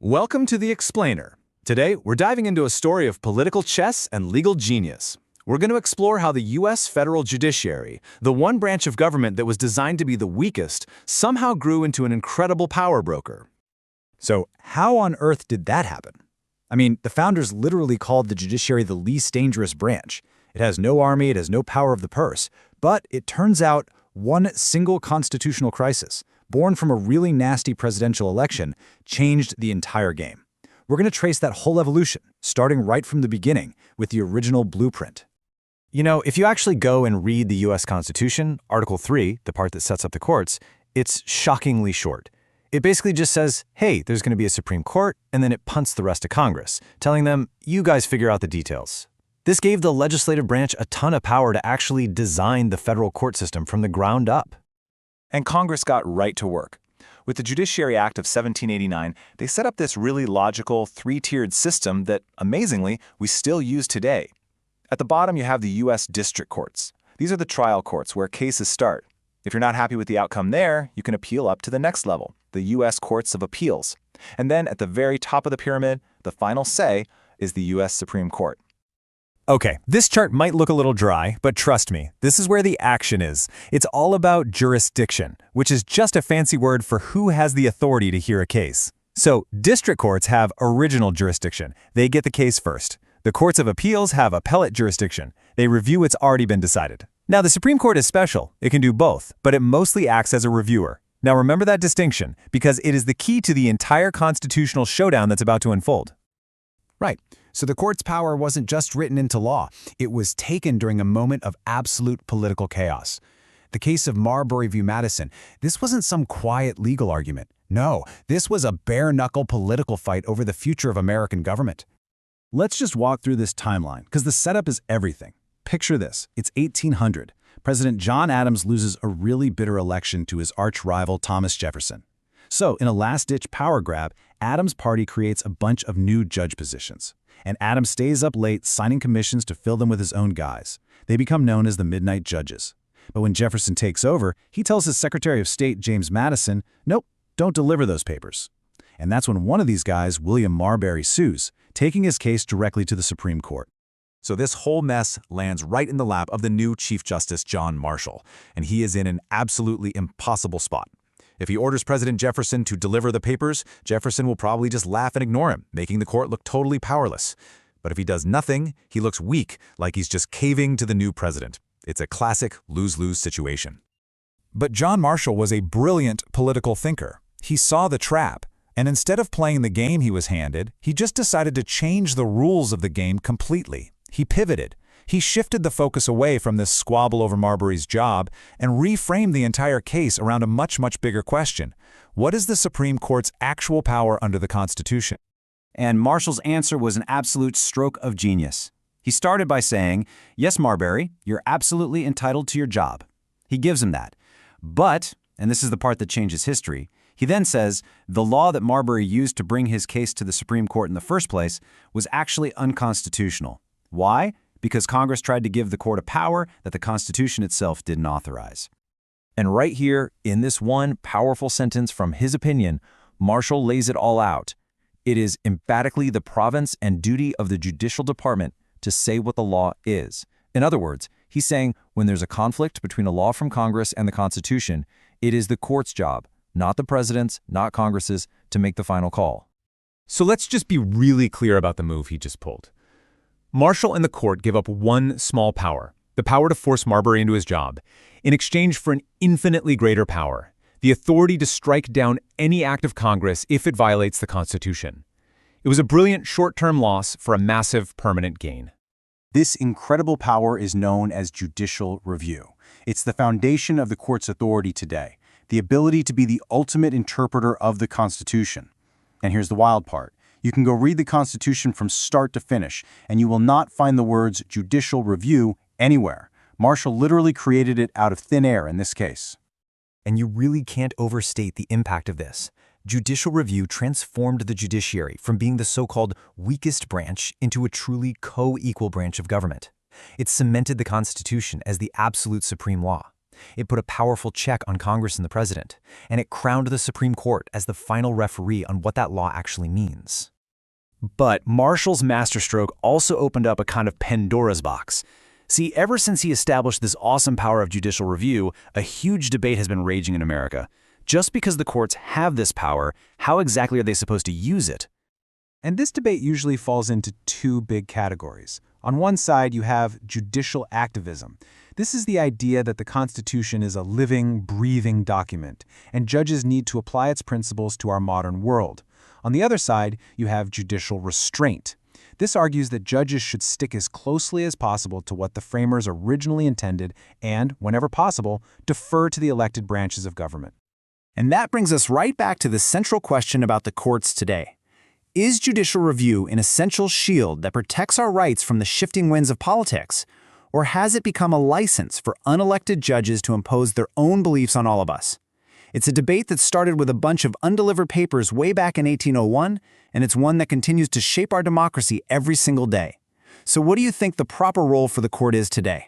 Welcome to The Explainer. Today, we're diving into a story of political chess and legal genius. We're going to explore how the U.S. federal judiciary, the one branch of government that was designed to be the weakest, somehow grew into an incredible power broker. So how on earth did that happen? I mean, the founders literally called the judiciary the least dangerous branch. It has no army, it has no power of the purse. But it turns out one single constitutional crisis, born from a really nasty presidential election, changed the entire game. We're going to trace that whole evolution, starting right from the beginning with the original blueprint. You know, if you actually go and read the U.S. Constitution, Article 3, the part that sets up the courts, it's shockingly short. It basically just says, hey, there's going to be a Supreme Court, and then it punts the rest to Congress, telling them, you guys figure out the details. This gave the legislative branch a ton of power to actually design the federal court system from the ground up. And Congress got right to work. With the Judiciary Act of 1789, they set up this really logical three-tiered system that, amazingly, we still use today. At the bottom, you have the U.S. district courts. These are the trial courts where cases start. If you're not happy with the outcome there, you can appeal up to the next level, the U.S. Courts of Appeals. And then at the very top of the pyramid, the final say is the U.S. Supreme Court. Okay, this chart might look a little dry, but trust me, this is where the action is. It's all about jurisdiction, which is just a fancy word for who has the authority to hear a case. So, district courts have original jurisdiction. They get the case first. The courts of appeals have appellate jurisdiction. They review what's already been decided. Now, the Supreme Court is special. It can do both, but it mostly acts as a reviewer. Now, remember that distinction, because it is the key to the entire constitutional showdown that's about to unfold. Right. So the court's power wasn't just written into law. It was taken during a moment of absolute political chaos. The case of Marbury v. Madison, this wasn't some quiet legal argument. No, this was a bare-knuckle political fight over the future of American government. Let's just walk through this timeline, because the setup is everything. Picture this. It's 1800. President John Adams loses a really bitter election to his arch-rival Thomas Jefferson. So, in a last-ditch power grab, Adams' party creates a bunch of new judge positions. And Adams stays up late signing commissions to fill them with his own guys. They become known as the Midnight Judges. But when Jefferson takes over, he tells his Secretary of State, James Madison, nope, don't deliver those papers. And that's when one of these guys, William Marbury, sues, taking his case directly to the Supreme Court. So this whole mess lands right in the lap of the new Chief Justice John Marshall, and he is in an absolutely impossible spot. If he orders President Jefferson to deliver the papers, Jefferson will probably just laugh and ignore him, making the court look totally powerless. But if he does nothing, he looks weak, like he's just caving to the new president. It's a classic lose-lose situation. But John Marshall was a brilliant political thinker. He saw the trap, and instead of playing the game he was handed, he just decided to change the rules of the game completely. He pivoted. He shifted the focus away from this squabble over Marbury's job and reframed the entire case around a much bigger question. What is the Supreme Court's actual power under the Constitution? And Marshall's answer was an absolute stroke of genius. He started by saying, yes, Marbury, you're absolutely entitled to your job. He gives him that. But, and this is the part that changes history, he then says the law that Marbury used to bring his case to the Supreme Court in the first place was actually unconstitutional. Why? Because Congress tried to give the court a power that the Constitution itself didn't authorize. And right here, in this one powerful sentence from his opinion, Marshall lays it all out. It is emphatically the province and duty of the judicial department to say what the law is. In other words, he's saying when there's a conflict between a law from Congress and the Constitution, it is the court's job, not the president's, not Congress's, to make the final call. So let's just be really clear about the move he just pulled. Marshall and the court give up one small power, the power to force Marbury into his job, in exchange for an infinitely greater power, the authority to strike down any act of Congress if it violates the Constitution. It was a brilliant short-term loss for a massive permanent gain. This incredible power is known as judicial review. It's the foundation of the court's authority today, the ability to be the ultimate interpreter of the Constitution. And here's the wild part. You can go read the Constitution from start to finish, and you will not find the words judicial review anywhere. Marshall literally created it out of thin air in this case. And you really can't overstate the impact of this. Judicial review transformed the judiciary from being the so-called weakest branch into a truly co-equal branch of government. It cemented the Constitution as the absolute supreme law. It put a powerful check on Congress and the president, and it crowned the Supreme Court as the final referee on what that law actually means. But Marshall's masterstroke also opened up a kind of Pandora's box. See, ever since he established this awesome power of judicial review, a huge debate has been raging in America. Just because the courts have this power, how exactly are they supposed to use it? And this debate usually falls into two big categories. On one side, you have judicial activism. This is the idea that the Constitution is a living, breathing document, and judges need to apply its principles to our modern world. On the other side, you have judicial restraint. This argues that judges should stick as closely as possible to what the framers originally intended and, whenever possible, defer to the elected branches of government. And that brings us right back to the central question about the courts today. Is judicial review an essential shield that protects our rights from the shifting winds of politics? Or has it become a license for unelected judges to impose their own beliefs on all of us? It's a debate that started with a bunch of undelivered papers way back in 1801, and it's one that continues to shape our democracy every single day. So what do you think the proper role for the court is today?